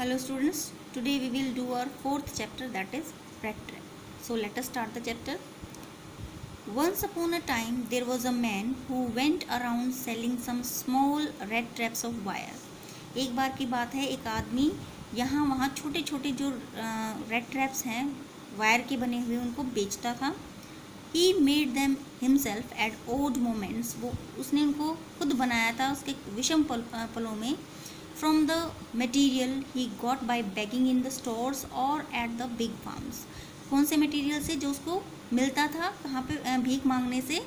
Hello students, today we will do our fourth chapter, that is rat trap. So let us start the chapter. Once upon a time there was a man who went around selling some small rat traps of wire. एक बार की बात है, एक आदमी यहाँ वहाँ छोटे छोटे जो रेड ट्रैप्स हैं वायर के बने हुए उनको बेचता था. He made them himself at odd moments. वो उसने उनको खुद बनाया था उसके विषम पलों में. From the material he got by begging in the stores or at the big farms. कौन से मटेरियल से? जो उसको मिलता था कहाँ पे? भीख मांगने से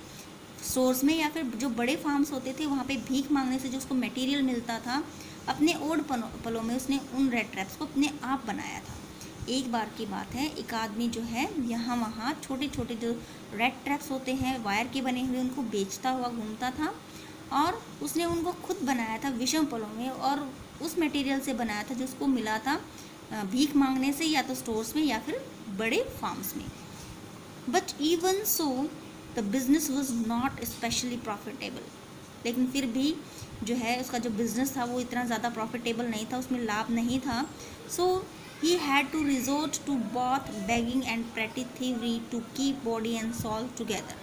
स्टोर्स में, या फिर जो बड़े फार्म्स होते थे वहाँ पे भीख मांगने से जो उसको मटेरियल मिलता था. अपने ओड पलों में उसने उन रेड ट्रैप्स को अपने आप बनाया था. एक बार की बात है, एक आदमी जो है यहाँ वहाँ छोटे छोटे जो रेड ट्रैप्स होते हैं वायर के बने हुए उनको बेचता हुआ घूमता था और उसने उनको खुद बनाया था विषम पलों में और उस मटेरियल से बनाया था जो उसको मिला था भीख मांगने से, या तो स्टोर्स में या फिर बड़े फार्म्स में. But even so the business was not specially profitable. लेकिन फिर भी जो है उसका जो बिजनेस था वो इतना ज़्यादा प्रॉफिटेबल नहीं था, उसमें लाभ नहीं था. So he had to resort to both begging and pretty thievery to keep body and soul together.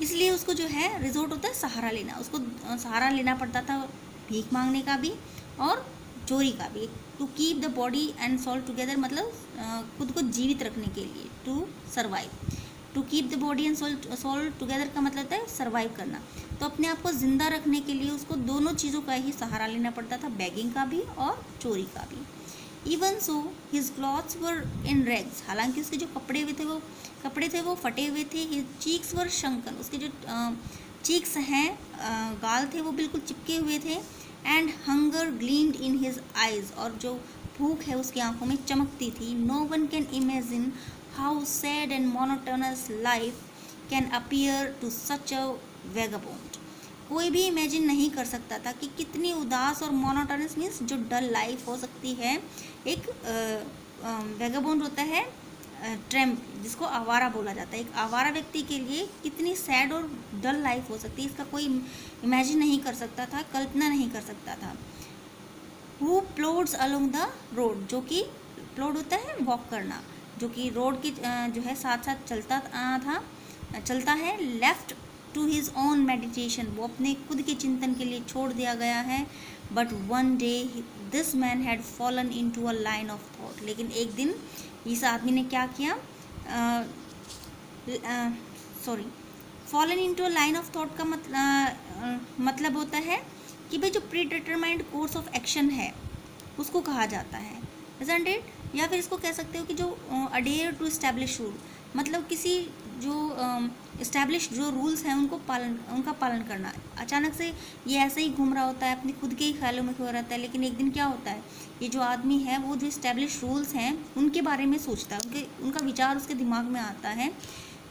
इसलिए उसको जो है रिजोर्ट होता है सहारा लेना, उसको सहारा लेना पड़ता था भीख मांगने का भी और चोरी का भी. To keep the body and soul together मतलब खुद को जीवित रखने के लिए, to survive. To keep the body and soul together का मतलब है सर्वाइव करना. तो अपने आप को ज़िंदा रखने के लिए उसको दोनों चीज़ों का ही सहारा लेना पड़ता था, बेगिंग का भी और चोरी का भी. इवन सो हिज क्लॉथ्स वर इन रेग्स. हालांकि उसके जो कपड़े थे वो फटे हुए थे. हिज चीक्स वर शंकन. उसके जो चीक्स हैं गाल थे वो बिल्कुल चिपके हुए थे. And hunger gleamed in his eyes. और जो भूख है उसकी आंखों में चमकती थी. No one can imagine how sad and monotonous life can appear to such a vagabond. कोई भी इमेजिन नहीं कर सकता था कि कितनी उदास और मोनोटोनस मीन्स जो डल लाइफ हो सकती है. एक वेगाबोंड होता है ट्रैम्प, जिसको आवारा बोला जाता है. एक आवारा व्यक्ति के लिए कितनी सैड और डल लाइफ हो सकती है इसका कोई इमेजिन नहीं कर सकता था, कल्पना नहीं कर सकता था. Who plods along the road. जो कि प्लोड होता है वॉक करना, जो कि रोड के जो है साथ साथ चलता है. Left to his own meditation. वो अपने खुद के चिंतन के लिए छोड़ दिया गया है. But one day this man had fallen into a line of thought. लेकिन एक दिन इस आदमी ने क्या किया? Fallen into a line of thought का मतलब होता है कि भाई जो predetermined course of action है उसको कहा जाता है, इजंट इट? या फिर इसको कह सकते हो कि जो अडेयर टू इस्टेब्लिश रूल, मतलब किसी जो इस्टेब्लिश जो रूल्स हैं उनका पालन करना. अचानक से ये ऐसे ही घूम रहा होता है, अपने खुद के ही ख्यालों में खो रहता है. लेकिन एक दिन क्या होता है, ये जो आदमी है वो जो इस्टेब्लिश रूल्स हैं उनके बारे में सोचता है, उनका विचार उसके दिमाग में आता है.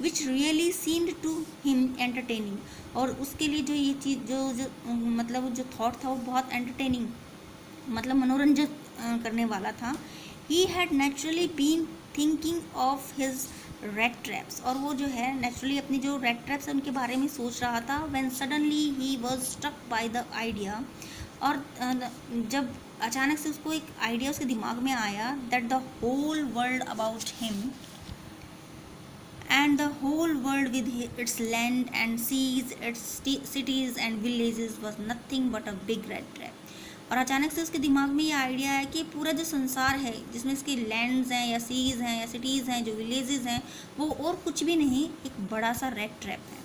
Which really seemed to him entertaining. और उसके लिए जो ये चीज़ जो मतलब जो थॉट था वो बहुत एंटरटेनिंग मतलब मनोरंजन करने वाला था. He had naturally been thinking of his rat traps. और वो जो है नेचुरली अपनी जो रेड ट्रैप्स है उनके बारे में सोच रहा था. When suddenly he was struck by the idea. और जब अचानक से उसको एक आइडिया उसके दिमाग में आया that the whole world about him and the whole world with its land and seas, its cities and villages was nothing but a big red trap. और अचानक से उसके दिमाग में ये आइडिया है कि पूरा जो संसार है जिसमें इसके लैंड्स हैं या सीज हैं या सिटीज़ हैं, जो विलेजेस हैं, वो और कुछ भी नहीं, एक बड़ा सा रेड ट्रैप है.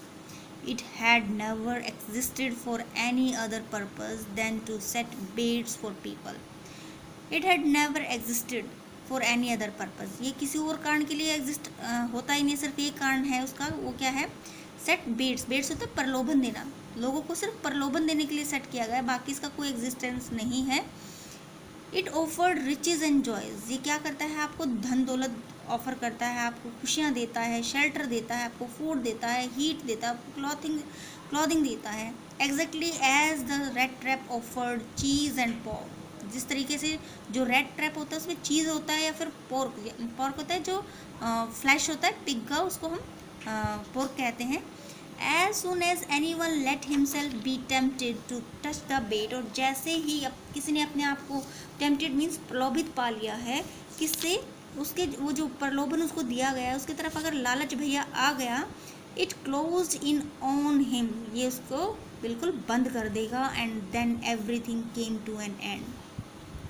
It had never existed for any other purpose than to set baits for people. It had never existed for any other purpose. ये किसी और कारण के लिए एग्जिस्ट होता ही नहीं, सिर्फ एक कारण है उसका. वो क्या है? Set bets. बेट्स होता है प्रलोभन देना, लोगों को सिर्फ प्रलोभन देने के लिए सेट किया गया है, बाकी इसका कोई एग्जिस्टेंस नहीं है. It offered riches and joys. ये क्या करता है? आपको धन दौलत ऑफर करता है, आपको खुशियाँ देता है, शेल्टर देता है, आपको फूड देता है, हीट देता है, आपको क्लॉथिंग देता है. Exactly as the red trap offered cheese and pork. जिस तरीके से जो रेड ट्रैप होता है उसमें चीज़ होता है या फिर पोर्क होता है, जो फ्लैश होता है पिग का, उसको हम पोर्क कहते हैं. As soon as anyone let himself be tempted to touch the bait, और जैसे ही किसी ने अपने आप को, टेम्पटेड मीन्स प्रलोभित पा लिया है किससे, उसके वो जो प्रलोभन उसको दिया गया है उसकी तरफ अगर लालच भैया आ गया, it close in on him, ये उसको बिल्कुल बंद कर देगा। And then everything came to an end,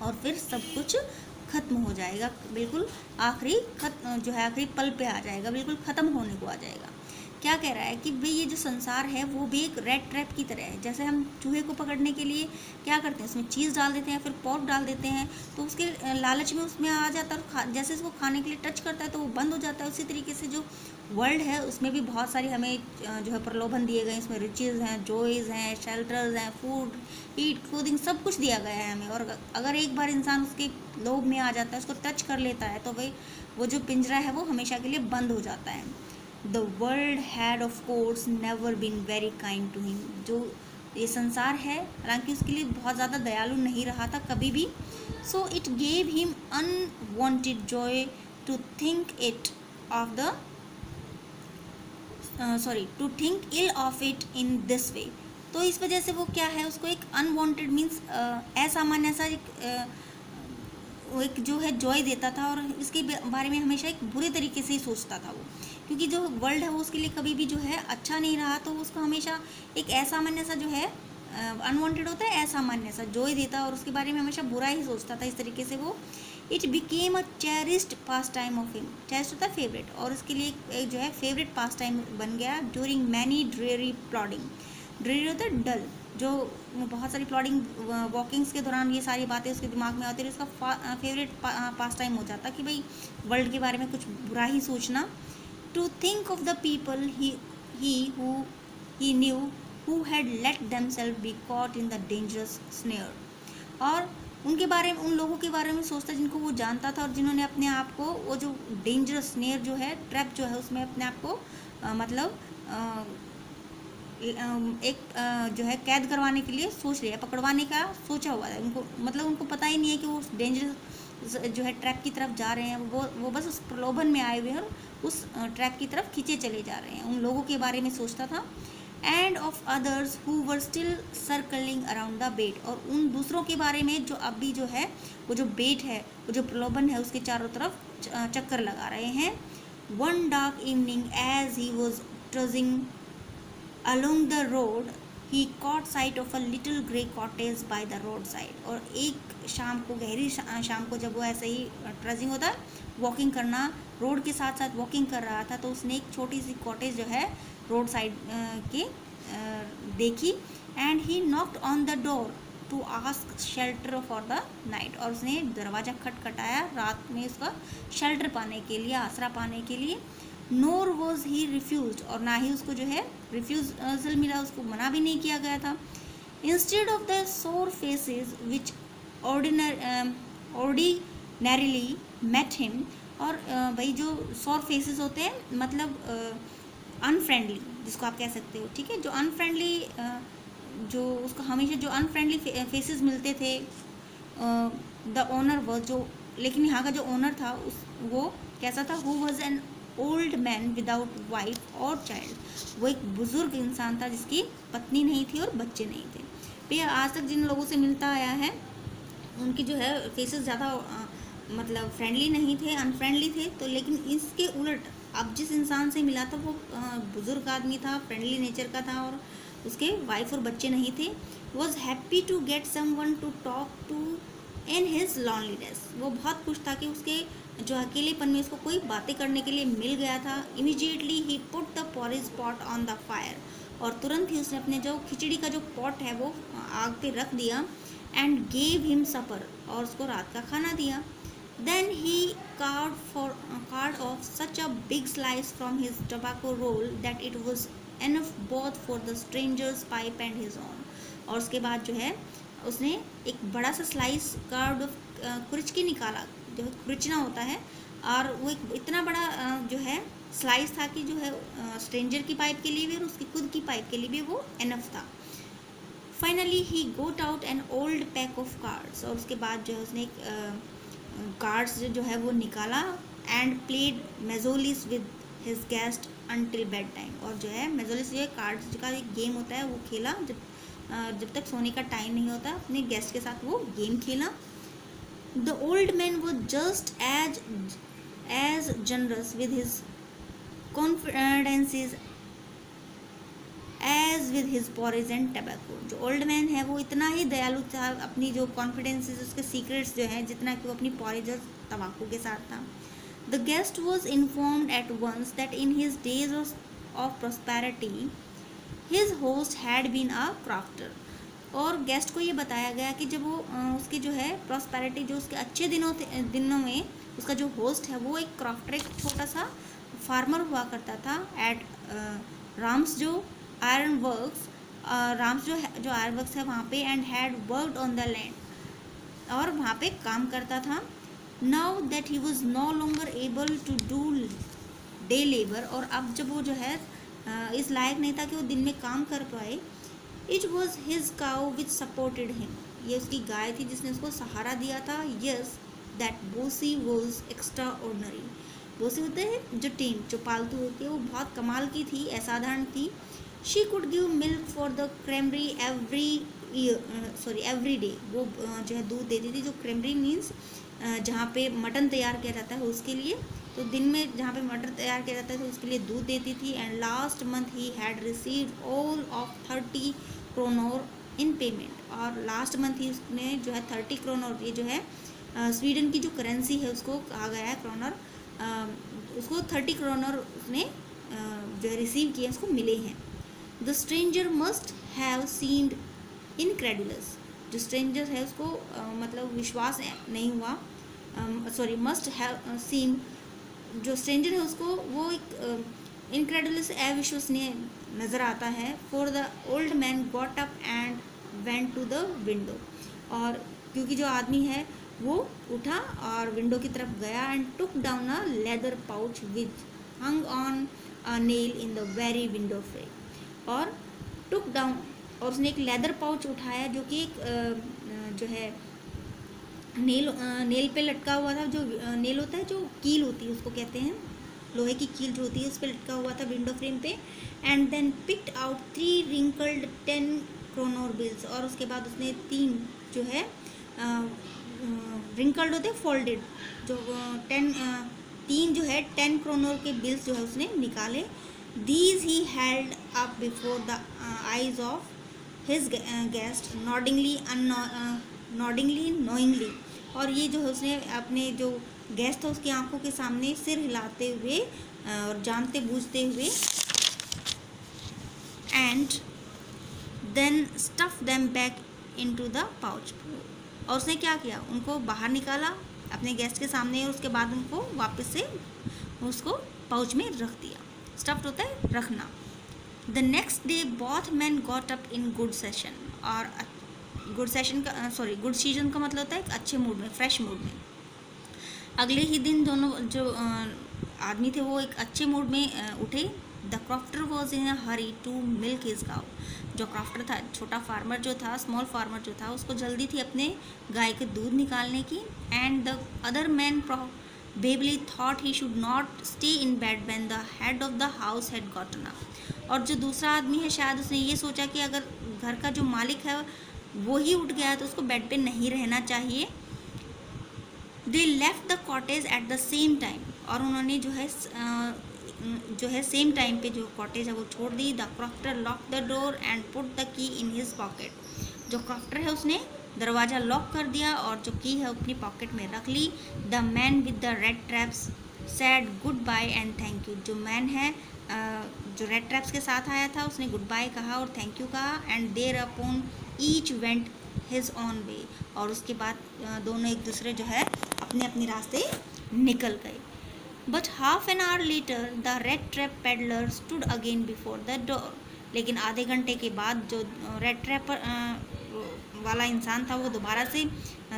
और फिर सब कुछ खत्म हो जाएगा, बिल्कुल आखिरी जो है आखिरी पल पे आ जाएगा, बिल्कुल ख़त्म होने को आ जाएगा। क्या कह रहा है कि भाई ये जो संसार है वो भी एक रेड ट्रैप की तरह है। जैसे हम चूहे को पकड़ने के लिए क्या करते हैं, उसमें चीज़ डाल देते हैं, फिर पॉट डाल देते हैं, तो उसके लालच में उसमें आ जाता है, और जैसे इसको खाने के लिए टच करता है तो वो बंद हो जाता है। उसी तरीके से जो वर्ल्ड है उसमें भी बहुत सारी हमें जो है प्रलोभन दिए गए हैं, इसमें रिचेज़ हैं, जॉयज़ हैं, शेल्टर्स हैं, फूड, ईट, क्लोथिंग, सब कुछ दिया गया है हमें। और अगर एक बार इंसान उसके लोभ में आ जाता है, उसको टच कर लेता है, तो भाई वो जो पिंजरा है वो हमेशा के लिए बंद हो जाता है। The world had of course never been very kind to him, जो ये संसार है हालांकि उसके लिए बहुत ज़्यादा दयालु नहीं रहा था कभी भी। So it gave him unwanted joy to think it of the to think ill of it in this way. तो इस वजह से वो क्या है, उसको एक अनवांटेड मीन्स असामान्य सा वो एक जो है जॉय देता था, और इसके बारे में हमेशा एक बुरे तरीके से ही सोचता था वो, क्योंकि जो वर्ल्ड है वो उसके लिए कभी भी जो है अच्छा नहीं रहा, तो उसको हमेशा एक असामान्य सा जो है अनवांटेड होता है, असामान्य सा जॉय देता, और उसके बारे में हमेशा बुरा ही सोचता था। इस तरीके से वो it became a cherished pass time of him, cherished होता है फेवरेट, और उसके लिए एक जो है फेवरेट पास टाइम बन गया ड्यूरिंग मैनी ड्रेरी प्लॉडिंग। ड्रेरी होता है डल, जो बहुत सारी प्लॉडिंग वॉकिंग्स के दौरान ये सारी बातें उसके दिमाग में आती है, उसका फेवरेट पास टाइम हो जाता कि भाई वर्ल्ड के बारे में कुछ बुरा ही सोचना। To think of the people he knew who had let themselves be caught in the dangerous snare, और उनके बारे में, उन लोगों के बारे में सोचता जिनको वो जानता था, और जिन्होंने अपने आप को वो जो डेंजरस स्नेयर जो है, ट्रैप जो है, उसमें अपने आप को मतलब एक जो है कैद करवाने के लिए सोच लिया, पकड़वाने का सोचा हुआ है उनको, मतलब उनको पता ही नहीं है कि वो डेंजरस जो है ट्रैप की तरफ जा रहे हैं, वो बस उस प्रलोभन में आए हुए हैं और उस ट्रैप की तरफ खींचे चले जा रहे हैं। उन लोगों के बारे में सोचता था, and of others who were still circling around the bait, और उन दूसरों के बारे में जो अब भी जो है वो जो बेट है, वो जो प्रलोभन है उसके चारों तरफ चक्कर लगा रहे हैं। One dark evening as he was trudging along the road he caught sight of a little grey cottage by the roadside, और एक शाम को, गहरी शाम को, जब वो ऐसे ही ट्रजिंग होता है, वॉकिंग करना, रोड के साथ साथ वॉकिंग कर रहा था, तो उसने एक छोटी सी कॉटेज जो है रोड साइड के देखी। And he knocked on the door to ask shelter for the night, और उसने दरवाज़ा खटखटाया रात में उसका शेल्टर पाने के लिए, आसरा पाने के लिए। नोर वॉज ही रिफ्यूज, और ना ही उसको जो है रिफ्यूजल मिला, उसको मना भी नहीं किया गया था। इंस्टेड ऑफ द सोर फेसेस विच ऑर्डिनरीली मेट हिम, और भाई जो सोर फेसेस होते हैं मतलब अनफ्रेंडली, जिसको आप कह सकते हो, ठीक है, जो अनफ्रेंडली जो उसको हमेशा जो अनफ्रेंडली फेसेस मिलते थे, द ओनर वॉज जो, लेकिन यहाँ का जो ओनर था उस वो कैसा था, who was an old man without wife और चाइल्ड, वो एक बुज़ुर्ग इंसान था जिसकी पत्नी नहीं थी और बच्चे नहीं थे। भैया आज तक जिन लोगों से मिलता आया है उनकी जो है फेसेस ज़्यादा मतलब फ्रेंडली नहीं थे, अनफ्रेंडली थे, तो लेकिन इसके उलट अब जिस इंसान से मिला था वो बुज़ुर्ग आदमी था, फ्रेंडली नेचर का था, और उसके वाइफ और बच्चे नहीं थे। Was happy to get someone to talk to in his loneliness, वो बहुत खुश था कि उसके जो अकेलेपन में उसको कोई बातें करने के लिए मिल गया था। Immediately he put the porridge pot on the fire, और तुरंत ही उसने अपने जो खिचड़ी का जो पॉट है वो आग पे रख दिया। एंड गेव हिम सपर, और उसको रात का खाना दिया। Then he cut off such a big slice from his tobacco roll that it was enough both for the stranger's pipe and his own, और उसके बाद जो है उसने एक बड़ा सा स्लाइस कार्ड ऑफ कुरिच की निकाला, जो कुरिचना होता है, और वो एक इतना बड़ा जो है स्लाइस था कि जो है स्ट्रेंजर की पाइप के लिए भी और उसकी खुद की पाइप के लिए भी वो एनफ था। Finally he got out an old pack of cards, और उसके बाद जो है उसने कार्ड्स जो है वो निकाला। And played majolis with his guest until bed time. और जो है मेजोलिस ये कार्ड्स का एक गेम होता है वो खेला जब तक सोने का टाइम नहीं होता, अपने गेस्ट के साथ वो गेम खेला। The old man was just as generous with his confidences as with his porridge and tobacco. जो ओल्ड मैन है वो इतना ही दयालु था अपनी जो कॉन्फिडेंसेस, उसके सीक्रेट्स जो है, जितना कि वो अपनी पॉरेज और तंबाकू के साथ था। The guest was informed at once that in his days of prosperity his host had been a crofter. और गेस्ट को ये बताया गया कि जब वो उसके जो है प्रॉस्पेरिटी, जो उसके अच्छे दिनों में उसका जो होस्ट है वो एक क्राफ्टर, एक छोटा सा फार्मर हुआ करता था एट राम्स जो आयरन वर्क्स, राम्स जो आयरन वर्क्स है वहाँ पे, and had worked on the land, और वहाँ पे काम करता था। Now that he was no longer able to do day labour, और अब जब वो जो है इस लायक नहीं था कि वो दिन में काम कर पाए। It was his cow which supported him, ये उसकी गाय थी जिसने उसको सहारा दिया था। Yes that Bossy was extraordinary. Bossy होते हैं जो टीम, जो पालतू होती है, वो बहुत कमाल की थी, असाधारण थी। She could give milk for the creamery every day. वो जो है दूध देती थी, जो क्रेमरी मीन्स जहाँ पे मटन तैयार किया जाता है उसके लिए, तो दिन में जहाँ पे मटन तैयार किया जाता है तो उसके लिए दूध देती थी। And last month he had received all of 30 kronor in payment, और लास्ट मंथ ही उसने जो है 30 क्रोनोर, ये जो है स्वीडन की जो करेंसी है उसको कहा गया है क्रोनर, उसको 30 क्रोनर उसने जो है रिसीव किए, उसको मिले हैं। The stranger must have seemed incredulous. जो स्ट्रेंजर है उसको मतलब विश्वास नहीं हुआ, सॉरी मस्ट हैव सीम, जो स्ट्रेंजर है उसको वो एक इनक्रेडुलस, अविश्वसनीय नज़र आता है। For the old man got up and went to the window, और क्योंकि जो आदमी है वो उठा और विंडो की तरफ गया। And took down a leather pouch which hung on a nail in the very window frame, और टुक डाउन, और उसने एक लेदर पाउच उठाया जो कि एक जो है नेल पे लटका हुआ था। जो नेल होता है, जो कील होती है उसको कहते हैं, लोहे की कील जो होती है, उस पर लटका हुआ था विंडो फ्रेम पे। And then picked out 3 wrinkled 10 kronor bills, और उसके बाद उसने 3 जो है रिंकल्ड होते फोल्डेड, जो 3 जो है 10 क्रोनोर के बिल्स जो है उसने निकाले। These he held up before the eyes of his guest, noddingly knowingly, और ये जो है उसने अपने जो गेस्ट था उसकी आंखों के सामने सिर हिलाते हुए और जानते बूझते हुए। And then stuff them back into the pouch, और उसने क्या किया, उनको बाहर निकाला अपने गेस्ट के सामने, और उसके बाद उनको वापस से उसको पाउच में रख दिया। स्टफ्ड होता है रखना। The next day both man got up in good session, और गुड सेशन का गुड सीजन का मतलब होता है एक अच्छे मूड में, फ्रेश मूड में। अगले ही दिन दोनों जो आदमी थे वो एक अच्छे मूड में उठे। The crofter was in a hurry to milk his cow. जो क्रॉफ्टर था, छोटा फार्मर जो था, स्मॉल फार्मर जो था, उसको जल्दी थी अपने गाय के दूध निकालने की। And the other man Bailey thought he should not stay in bed when the head of the house had gotten up. और जो दूसरा आदमी है शायद उसने ये सोचा कि अगर घर का जो मालिक है वो ही उठ गया है तो उसको बेड पे नहीं रहना चाहिए। They left the cottage at the same time, और उन्होंने जो है सेम टाइम पे जो कॉटेज है वो छोड़ दी। The crofter lock the door and put the key in his pocket. जो क्रॉफ्टर है उसने दरवाज़ा लॉक कर दिया और जो की है अपनी पॉकेट में रख ली। The man with the red traps said good bye and thank you. जो मैन है जो रेड ट्रैप्स के साथ आया था उसने गुड बाय कहा और थैंक यू कहा। And thereupon each went his own way, और उसके बाद दोनों एक दूसरे जो है अपने अपने रास्ते निकल गए। But half an hour later the red trap peddler stood again before the door. लेकिन आधे घंटे के बाद जो रेड ट्रैप वाला इंसान था वो दोबारा से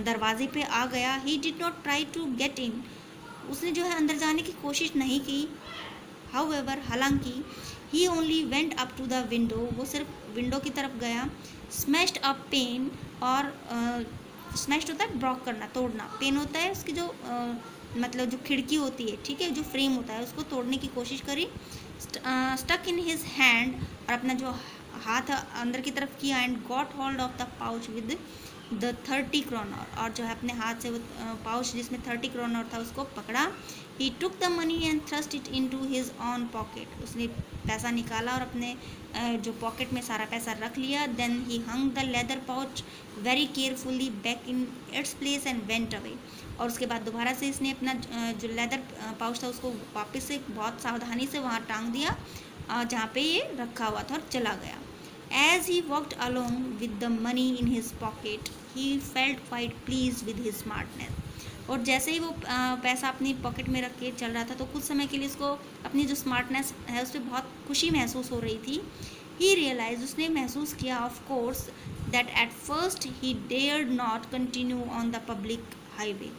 दरवाजे पे आ गया। He did not try to get in. उसने जो है अंदर जाने की कोशिश नहीं की। हाउएवर, हालांकि he only went up to the window, वो सिर्फ विंडो की तरफ गया। स्मैश्ड अप पेन, और स्मैश्ड होता है ब्रॉक करना, तोड़ना, पेन होता है उसकी जो मतलब जो खिड़की होती है, ठीक है, जो फ्रेम होता है उसको तोड़ने की कोशिश करी। स्टक इन हिज हैंड, और अपना जो हाथ अंदर की तरफ किया, and got hold of the pouch with the 30 kronor, और जो है अपने हाथ से वो पाउच जिसमें 30 क्रोनर था उसको पकड़ा। He took the money and thrust it into his own pocket, उसने पैसा निकाला और अपने जो पॉकेट में सारा पैसा रख लिया। Then he hung the leather pouch very carefully back in its place and went away, और उसके बाद दोबारा से इसने अपना जो लेदर पाउच था उसको वापस से बहुत सावधानी से वहाँ टांग दिया जहाँ पे ये रखा हुआ था, और चला गया। As he walked along with the money in his pocket, he felt quite pleased with his smartness. और जैसे ही वो पैसा अपनी पॉकेट में रख के चल रहा था तो कुछ समय के लिए उसको अपनी जो स्मार्टनेस है उस पर बहुत खुशी महसूस हो रही थी। ही रियलाइज, उसने महसूस किया of course that at first he dared not continue on the public highway,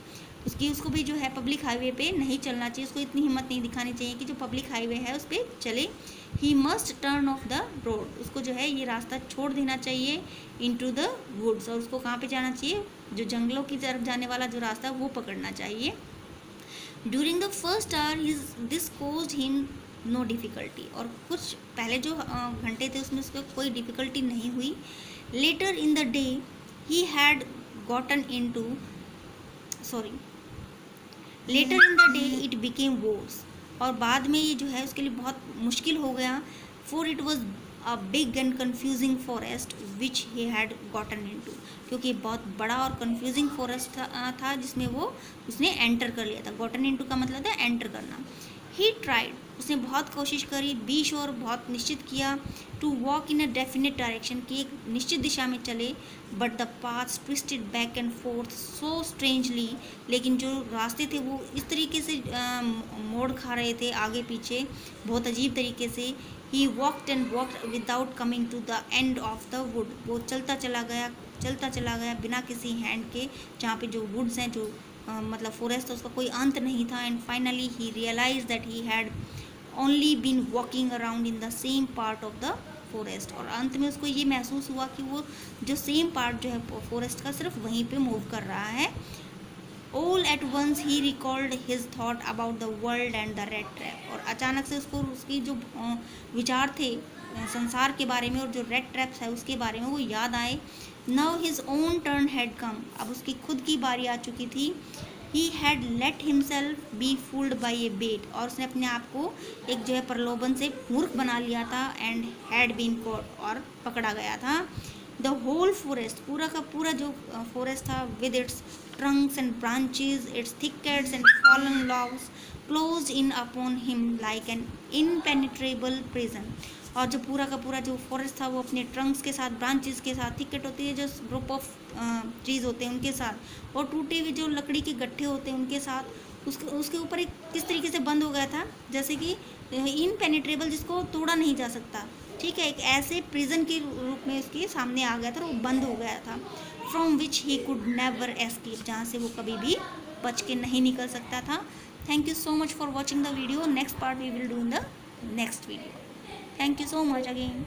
उसको भी जो है पब्लिक हाईवे पे नहीं चलना चाहिए, उसको इतनी हिम्मत नहीं दिखानी चाहिए कि जो पब्लिक हाईवे है उस पर चले। He must turn off the road, उसको जो है ये रास्ता छोड़ देना चाहिए इनटू द वुड्स, और उसको कहाँ पे जाना चाहिए, जो जंगलों की तरफ जाने वाला जो रास्ता है वो पकड़ना चाहिए। During the first hour this caused him no difficulty, और कुछ पहले जो घंटे थे उसमें उसको कोई डिफ़िकल्टी नहीं हुई। Later in the day he had gotten into later in the day it became worse, और बाद में ये जो है उसके लिए बहुत मुश्किल हो गया। For it was a big and confusing forest which he had gotten into, क्योंकि बहुत बड़ा और कन्फ्यूजिंग फॉरेस्ट था जिसमें वो उसने एंटर कर लिया था। गॉटन इनटू का मतलब था एंटर करना। ही ट्राइड, उसने बहुत कोशिश करी, बी श्योर, बहुत निश्चित किया, to walk in a definite direction, की एक निश्चित दिशा में चले। But the path twisted back and forth so strangely, लेकिन जो रास्ते थे वो इस तरीके से मोड़ खा रहे थे आगे पीछे, बहुत अजीब तरीके से। He walked and walked without coming to the end of the wood, वो चलता चला गया बिना किसी हैंड के, जहाँ पे जो वुड्स हैं, जो मतलब फॉरेस्ट था, उसका कोई अंत नहीं था। And finally he realise that he had only been walking around in the same part of the forest, और अंत में उसको ये महसूस हुआ कि वो जो सेम पार्ट जो है फॉरेस्ट का सिर्फ वहीं पे मूव कर रहा है। All at once he recalled his thought about the world and the red trap, और अचानक से उसको उसकी जो विचार थे संसार के बारे में और जो रेड ट्रैप्स है उसके बारे में वो याद आए। Now his own turn had come, अब उसकी खुद की बारी आ चुकी थी। He had let himself be fooled by a bait, और उसने अपने आप को एक जो है प्रलोभन से मूर्ख बना लिया था। एंड हैड बीन कॉट, और पकड़ा गया था। द होल फॉरेस्ट, पूरा का पूरा जो फॉरेस्ट था, with its trunks and branches, its thickets and fallen logs, closed in upon him like an impenetrable prison, और जो पूरा का पूरा जो फॉरेस्ट था वो अपने ट्रंक्स के साथ, ब्रांचेस के साथ, थिकेट होती है जो ग्रुप ऑफ ट्रीज होते हैं उनके साथ, और टूटे हुए जो लकड़ी के गट्ठे होते हैं उनके साथ उसके ऊपर एक किस तरीके से बंद हो गया था, जैसे कि इनपेनिट्रेबल, जिसको तोड़ा नहीं जा सकता, ठीक है, एक ऐसे प्रिजन के रूप में उसके सामने आ गया था, वो बंद हो गया था। From which he could never escape, जहाँ से वो कभी भी बच के नहीं निकल सकता था। Thank you so much for watching the video. Next part we will do in the next video. Thank you so much again.